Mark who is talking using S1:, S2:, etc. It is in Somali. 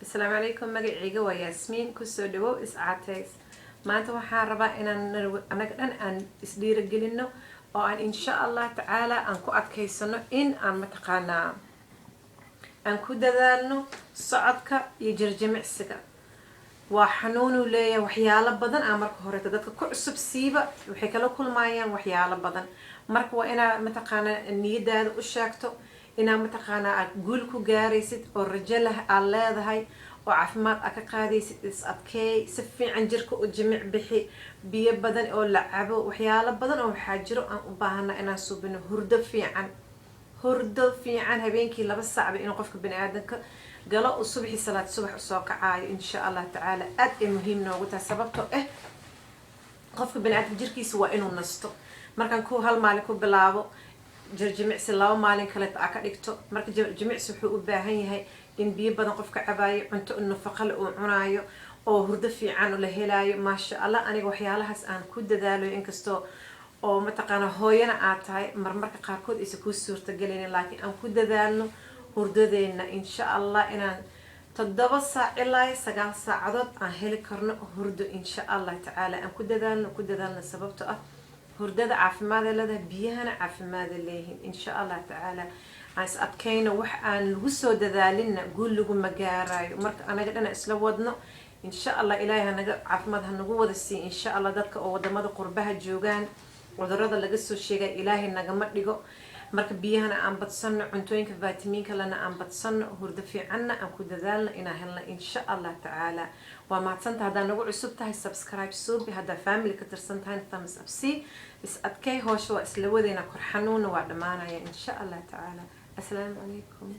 S1: السلام عليكم مقعيقة وياسمين كسو دو iscaateeys maanta waxaan rabaa inaan anaga dhan aan isdhiira gelino oo aan insha Allah tacaala aan ku adkaysano in aan mataqaanaa aan ku dadaalno socodka iyo jimicsiga waa xanuun u leeyahay waxyaalo badan aan marka hore dadka ku cusub siiba waxay kala kulmayaan waxyaalo badan marka waa inaad mataqaanaa niyadaada u sheegto inaa mataqaanaa aad guul ku gaaraysid oo rajo leh aad leedahay oo caafimaad aad ka qaadaysid iscaateey si fiican jirka u jimic bixi biyo badan oo la cabo waxyaalo badan oo waxaa jiro aan u baahanaa inaan subino hurdo fiican habeenkii 2 saac inuu qofka bini'aadamka galo oo subaxii salaad subax soo kacaayo insha Allah tacaala aad ay muhiim noogu tahay sababtoo ah qofka bini'aadamka jirkiisa waa inuu nasto markaan ku hal maalin ku bilaabo jimicsi 2 maalin kale ka dhigto marka jimicsi wuxuu u baahan yahay in biyo badan qofka cabaayo cunto nafaqo leh oo cunaayo oo hurdo fiican la helaayo ma sha Allah aniga waxyaalahaas aan ku dadaalo inkastoo oo mataqaana hooyana aad tahay marmarka qaarkood isa ku suurta galin laakiin aan ku dadaalno hurdadeena insha Allah inaan 7 saac ilaa 9 saacadood aan heli karno hurdo insha Allah tacaala aan ku dadaalno sababtoo ah hurdada caafimaad leedahay biyahana caafimaad leeyihiin insha Allah tacaala as adkayna wax aan lagu soo dadaalina guul lagu magaarayo marka anaga dhan isla wadno insha Allah ilaahay hanaga caafimaad hanagu wada sii insha Allah dadka oo wadamada qurbaha joogaan cudurada laga soo sheegay ilaahay nagama dhigo marka biyahana aan badsano cuntooyinka vitaminka lana aan badsano hurdo fiicanna aan ku dadaalno inaan helno insha Allah tacaala waa mahadsantahay hadaa nagu cusub tahay subscribe suubi hadaa family ka tirsan tahay thumbs up si iscaateey hoosha waa isla wadeena kor xanuuna waa dhamaanaya insha Allah tacaala assalaamu calaykum